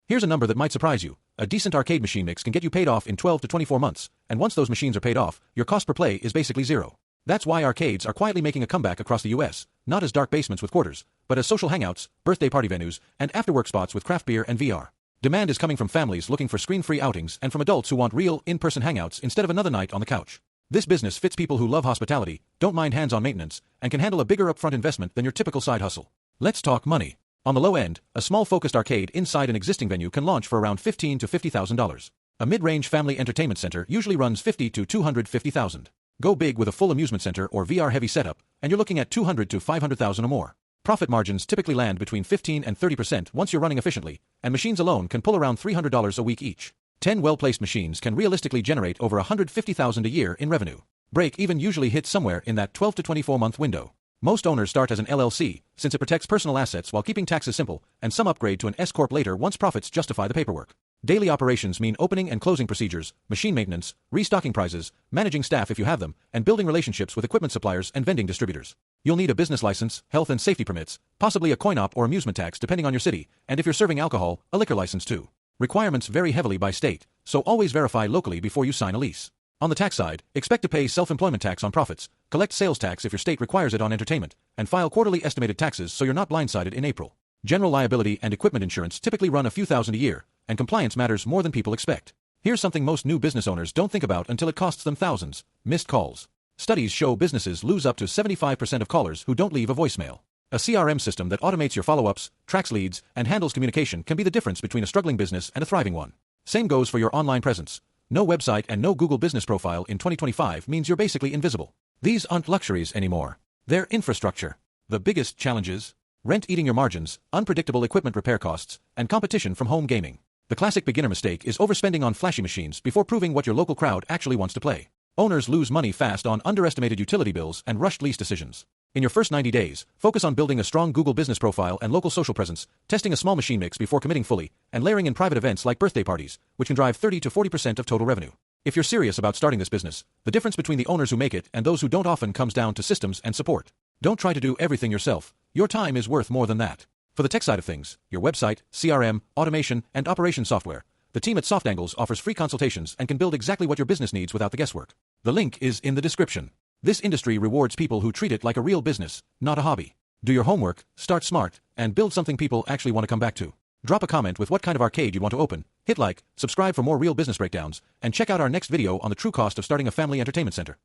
Here's a number that might surprise you. A decent arcade machine mix can get you paid off in 12 to 24 months, and once those machines are paid off, your cost per play is basically zero. That's why arcades are quietly making a comeback across the US, not as dark basements with quarters, but as social hangouts, birthday party venues, and after-work spots with craft beer and VR. Demand is coming from families looking for screen-free outings and from adults who want real, in-person hangouts instead of another night on the couch. This business fits people who love hospitality, don't mind hands-on maintenance, and can handle a bigger upfront investment than your typical side hustle. Let's talk money. On the low end, a small focused arcade inside an existing venue can launch for around $15,000 to $50,000. A mid-range family entertainment center usually runs $50,000 to $250,000. Go big with a full amusement center or VR-heavy setup, and you're looking at $200,000 to $500,000 or more. Profit margins typically land between 15% and 30% once you're running efficiently, and machines alone can pull around $300 a week each. 10 well-placed machines can realistically generate over $150,000 a year in revenue. Break-even usually hits somewhere in that 12 to 24-month window. Most owners start as an LLC, since it protects personal assets while keeping taxes simple, and some upgrade to an S-corp later once profits justify the paperwork. Daily operations mean opening and closing procedures, machine maintenance, restocking prices, managing staff if you have them, and building relationships with equipment suppliers and vending distributors. You'll need a business license, health and safety permits, possibly a coin-op or amusement tax depending on your city, and if you're serving alcohol, a liquor license too. Requirements vary heavily by state, so always verify locally before you sign a lease. On the tax side, expect to pay self-employment tax on profits, collect sales tax if your state requires it on entertainment, and file quarterly estimated taxes so you're not blindsided in April. General liability and equipment insurance typically run a few thousand a year, and compliance matters more than people expect. Here's something most new business owners don't think about until it costs them thousands: missed calls. Studies show businesses lose up to 75% of callers who don't leave a voicemail. A CRM system that automates your follow-ups, tracks leads, and handles communication can be the difference between a struggling business and a thriving one. Same goes for your online presence. No website and no Google business profile in 2025 means you're basically invisible. These aren't luxuries anymore. They're infrastructure. The biggest challenges: rent eating your margins, unpredictable equipment repair costs, and competition from home gaming. The classic beginner mistake is overspending on flashy machines before proving what your local crowd actually wants to play. Owners lose money fast on underestimated utility bills and rushed lease decisions. In your first 90 days, focus on building a strong Google business profile and local social presence, testing a small machine mix before committing fully, and layering in private events like birthday parties, which can drive 30 to 40% of total revenue. If you're serious about starting this business, the difference between the owners who make it and those who don't often comes down to systems and support. Don't try to do everything yourself. Your time is worth more than that. For the tech side of things, your website, CRM, automation, and operation software, the team at SoftAngles offers free consultations and can build exactly what your business needs without the guesswork. The link is in the description. This industry rewards people who treat it like a real business, not a hobby. Do your homework, start smart, and build something people actually want to come back to. Drop a comment with what kind of arcade you want to open, hit like, subscribe for more real business breakdowns, and check out our next video on the true cost of starting a family entertainment center.